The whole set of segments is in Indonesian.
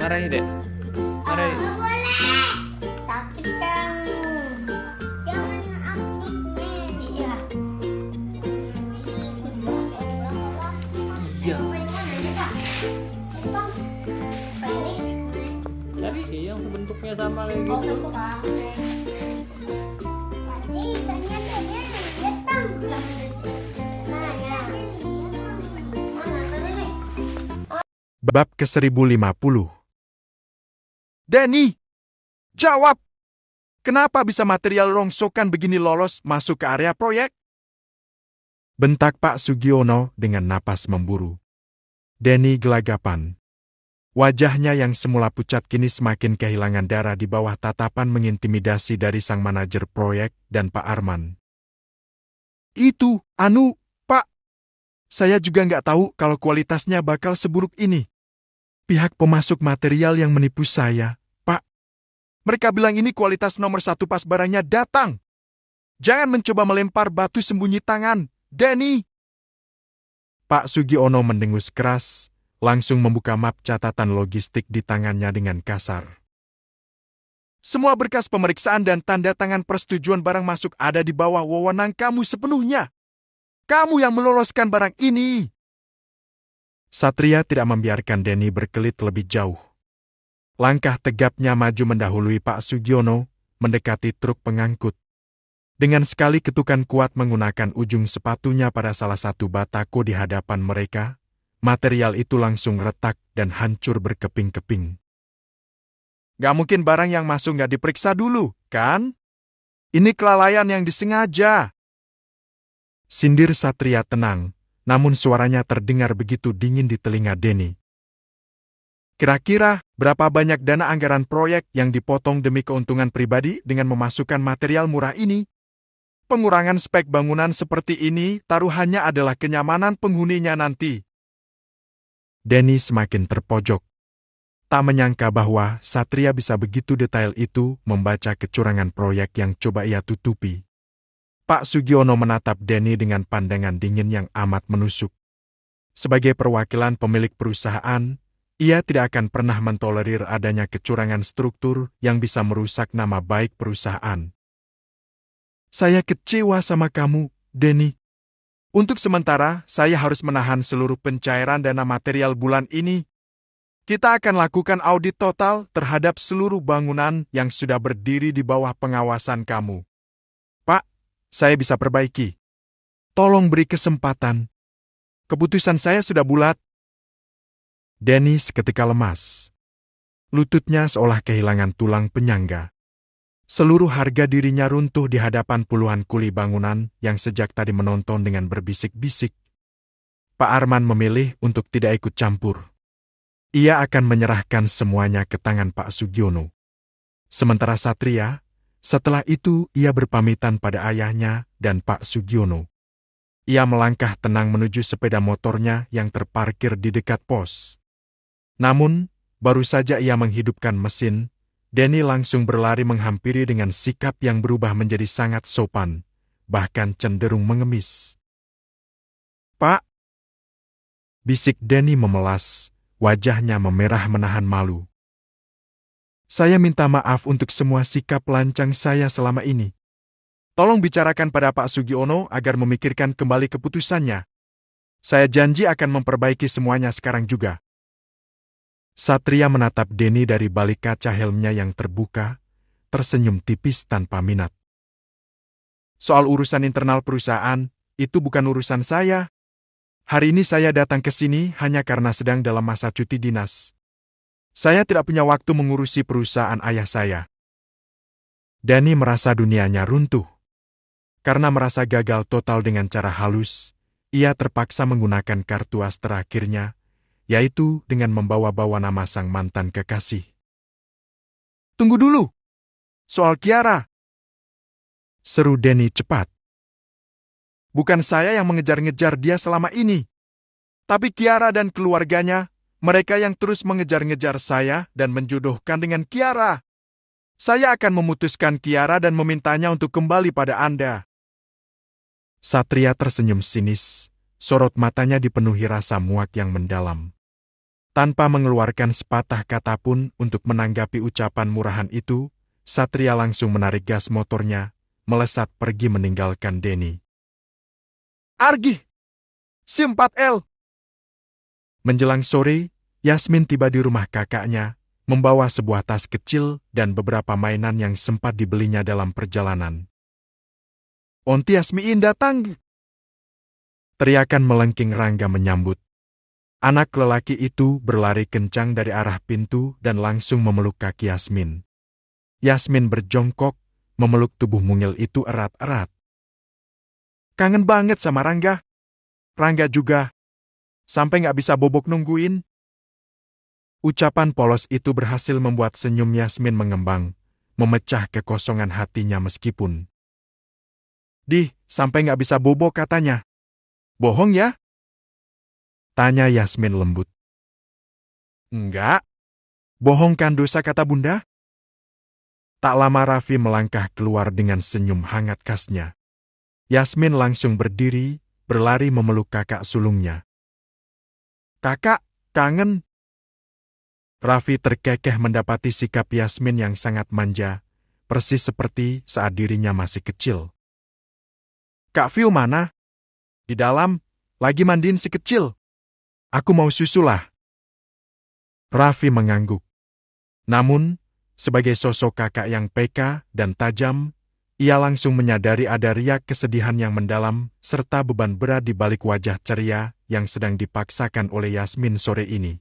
Marahi, Dek. Marahi. Nggak boleh. Sakit kamu. Jangan aktif nih. Iya. Iya. Sini, Bang. Ini. Cari yang bentuknya sama kayak Oh, gitu. bentuk apa? Tadi ternyata dia datang. Nah, ya. Mana tadi nih? Bab ke-1050. Denny, jawab! Kenapa bisa material rongsokan begini lolos masuk ke area proyek? Bentak Pak Sugiono dengan napas memburu. Denny gelagapan. Wajahnya yang semula pucat kini semakin kehilangan darah di bawah tatapan mengintimidasi dari sang manajer proyek dan Pak Arman. Itu, Pak. Saya juga nggak tahu kalau kualitasnya bakal seburuk ini. Pihak pemasok material yang menipu saya, Pak. Mereka bilang ini kualitas nomor 1 pas barangnya datang. Jangan mencoba melempar batu sembunyi tangan, Denny. Pak Sugiono mendengus keras, langsung membuka map catatan logistik di tangannya dengan kasar. Semua berkas pemeriksaan dan tanda tangan persetujuan barang masuk ada di bawah wewenang kamu sepenuhnya. Kamu yang meloloskan barang ini. Satria tidak membiarkan Denny berkelit lebih jauh. Langkah tegapnya maju mendahului Pak Sugiono, mendekati truk pengangkut. Dengan sekali ketukan kuat menggunakan ujung sepatunya pada salah satu batako di hadapan mereka, material itu langsung retak dan hancur berkeping-keping. Gak mungkin barang yang masuk gak diperiksa dulu, kan? Ini kelalaian yang disengaja. Sindir Satria tenang, namun suaranya terdengar begitu dingin di telinga Denny. Kira-kira berapa banyak dana anggaran proyek yang dipotong demi keuntungan pribadi dengan memasukkan material murah ini? Pengurangan spek bangunan seperti ini taruhannya adalah kenyamanan penghuninya nanti. Denny semakin terpojok. Tak menyangka bahwa Satria bisa begitu detail itu membaca kecurangan proyek yang coba ia tutupi. Pak Sugiono menatap Denny dengan pandangan dingin yang amat menusuk. Sebagai perwakilan pemilik perusahaan, ia tidak akan pernah mentolerir adanya kecurangan struktur yang bisa merusak nama baik perusahaan. Saya kecewa sama kamu, Denny. Untuk sementara, saya harus menahan seluruh pencairan dana material bulan ini. Kita akan lakukan audit total terhadap seluruh bangunan yang sudah berdiri di bawah pengawasan kamu. Pak, saya bisa perbaiki. Tolong beri kesempatan. Keputusan saya sudah bulat. Denny seketika lemas. Lututnya seolah kehilangan tulang penyangga. Seluruh harga dirinya runtuh di hadapan puluhan kuli bangunan yang sejak tadi menonton dengan berbisik-bisik. Pak Arman memilih untuk tidak ikut campur. Ia akan menyerahkan semuanya ke tangan Pak Sugiono. Sementara Satria, setelah itu ia berpamitan pada ayahnya dan Pak Sugiono. Ia melangkah tenang menuju sepeda motornya yang terparkir di dekat pos. Namun, baru saja ia menghidupkan mesin, Denny langsung berlari menghampiri dengan sikap yang berubah menjadi sangat sopan, bahkan cenderung mengemis. Pak! Bisik Denny memelas, wajahnya memerah menahan malu. Saya minta maaf untuk semua sikap lancang saya selama ini. Tolong bicarakan pada Pak Sugiono agar memikirkan kembali keputusannya. Saya janji akan memperbaiki semuanya sekarang juga. Satria menatap Denny dari balik kaca helmnya yang terbuka, tersenyum tipis tanpa minat. Soal urusan internal perusahaan, itu bukan urusan saya. Hari ini saya datang ke sini hanya karena sedang dalam masa cuti dinas. Saya tidak punya waktu mengurusi perusahaan ayah saya. Denny merasa dunianya runtuh. Karena merasa gagal total dengan cara halus, ia terpaksa menggunakan kartu as terakhirnya, yaitu dengan membawa-bawa nama sang mantan kekasih. Tunggu dulu! Soal Kiara! Seru Denny cepat. Bukan saya yang mengejar-ngejar dia selama ini. Tapi Kiara dan keluarganya, mereka yang terus mengejar-ngejar saya dan menjodohkan dengan Kiara. Saya akan memutuskan Kiara dan memintanya untuk kembali pada Anda. Satria tersenyum sinis, sorot matanya dipenuhi rasa muak yang mendalam. Tanpa mengeluarkan sepatah kata pun untuk menanggapi ucapan murahan itu, Satria langsung menarik gas motornya, melesat pergi meninggalkan Denny. Argi! Si 4L! Menjelang sore, Yasmin tiba di rumah kakaknya, membawa sebuah tas kecil dan beberapa mainan yang sempat dibelinya dalam perjalanan. Onti Yasmin datang! Teriakan melengking Rangga menyambut. Anak lelaki itu berlari kencang dari arah pintu dan langsung memeluk kaki Yasmin. Yasmin berjongkok, memeluk tubuh mungil itu erat-erat. Kangen banget sama Rangga. Rangga juga. Sampai nggak bisa bobok nungguin. Ucapan polos itu berhasil membuat senyum Yasmin mengembang, memecah kekosongan hatinya meskipun. Sampai nggak bisa bobok katanya. Bohong ya? Tanya Yasmin lembut. Enggak. Bohong kan dosa kata bunda? Tak lama Raffi melangkah keluar dengan senyum hangat khasnya. Yasmin langsung berdiri, berlari memeluk kakak sulungnya. Kakak, kangen. Raffi terkekeh mendapati sikap Yasmin yang sangat manja, persis seperti saat dirinya masih kecil. Kak Vio mana? Di dalam, lagi mandiin si kecil. Aku mau susu lah. Raffi mengangguk. Namun, sebagai sosok kakak yang peka dan tajam, ia langsung menyadari ada riak kesedihan yang mendalam serta beban berat di balik wajah ceria yang sedang dipaksakan oleh Yasmin sore ini.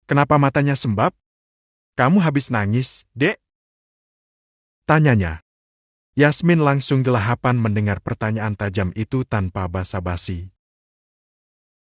Kenapa matanya sembab? Kamu habis nangis, Dek? Tanyanya. Yasmin langsung gelahapan mendengar pertanyaan tajam itu tanpa basa-basi.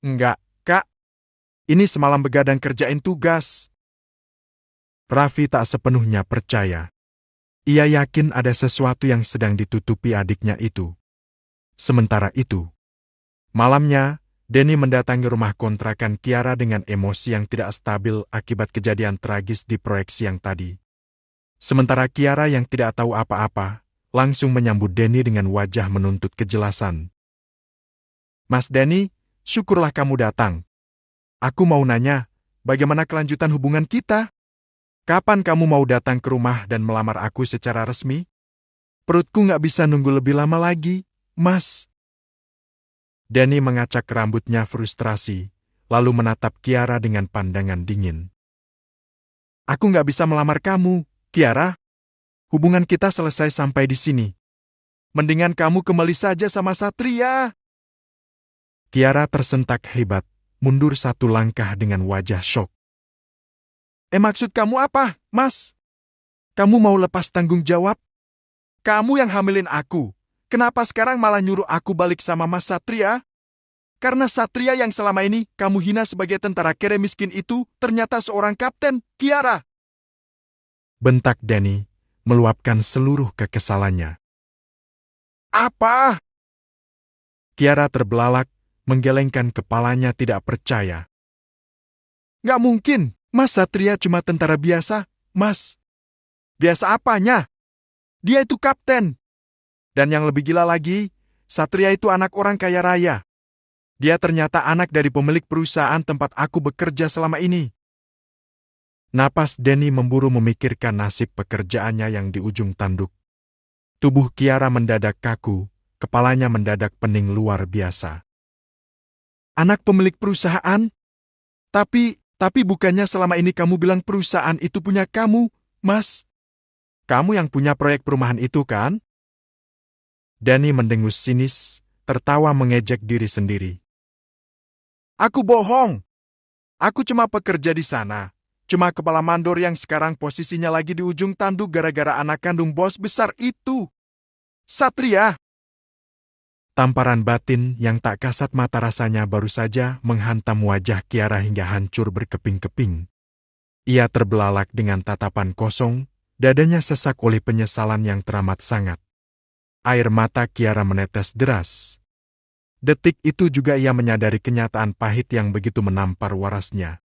Enggak, Kak. Ini semalam begadang kerjain tugas. Raffi tak sepenuhnya percaya. Ia yakin ada sesuatu yang sedang ditutupi adiknya itu. Sementara itu, malamnya, Denny mendatangi rumah kontrakan Kiara dengan emosi yang tidak stabil akibat kejadian tragis di proyek siang tadi. Sementara Kiara yang tidak tahu apa-apa, langsung menyambut Denny dengan wajah menuntut kejelasan. Mas Denny, syukurlah kamu datang. Aku mau nanya, bagaimana kelanjutan hubungan kita? Kapan kamu mau datang ke rumah dan melamar aku secara resmi? Perutku nggak bisa nunggu lebih lama lagi, Mas. Denny mengacak rambutnya frustrasi, lalu menatap Kiara dengan pandangan dingin. Aku nggak bisa melamar kamu, Kiara. Hubungan kita selesai sampai di sini. Mendingan kamu kembali saja sama Satria. Kiara tersentak hebat, mundur satu langkah dengan wajah syok. Maksud kamu apa, Mas? Kamu mau lepas tanggung jawab? Kamu yang hamilin aku. Kenapa sekarang malah nyuruh aku balik sama Mas Satria? Karena Satria yang selama ini kamu hina sebagai tentara kere miskin itu ternyata seorang kapten, Kiara. Bentak Denny, meluapkan seluruh kekesalannya. Apa? Kiara terbelalak, menggelengkan kepalanya tidak percaya. Nggak mungkin, Mas Satria cuma tentara biasa, Mas. Biasa apanya? Dia itu kapten. Dan yang lebih gila lagi, Satria itu anak orang kaya raya. Dia ternyata anak dari pemilik perusahaan tempat aku bekerja selama ini. Napas Denny memburu memikirkan nasib pekerjaannya yang di ujung tanduk. Tubuh Kiara mendadak kaku, kepalanya mendadak pening luar biasa. Anak pemilik perusahaan? Tapi bukannya selama ini kamu bilang perusahaan itu punya kamu, Mas? Kamu yang punya proyek perumahan itu kan? Denny mendengus sinis, tertawa mengejek diri sendiri. Aku bohong. Aku cuma pekerja di sana. Cuma kepala mandor yang sekarang posisinya lagi di ujung tanduk gara-gara anak kandung bos besar itu. Satria. Tamparan batin yang tak kasat mata rasanya baru saja menghantam wajah Kiara hingga hancur berkeping-keping. Ia terbelalak dengan tatapan kosong, dadanya sesak oleh penyesalan yang teramat sangat. Air mata Kiara menetes deras. Detik itu juga ia menyadari kenyataan pahit yang begitu menampar warasnya.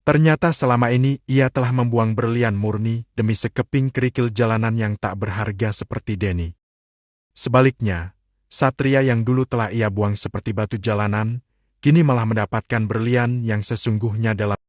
Ternyata selama ini ia telah membuang berlian murni demi sekeping kerikil jalanan yang tak berharga seperti Denny. Sebaliknya, Satria yang dulu telah ia buang seperti batu jalanan, kini malah mendapatkan berlian yang sesungguhnya dalam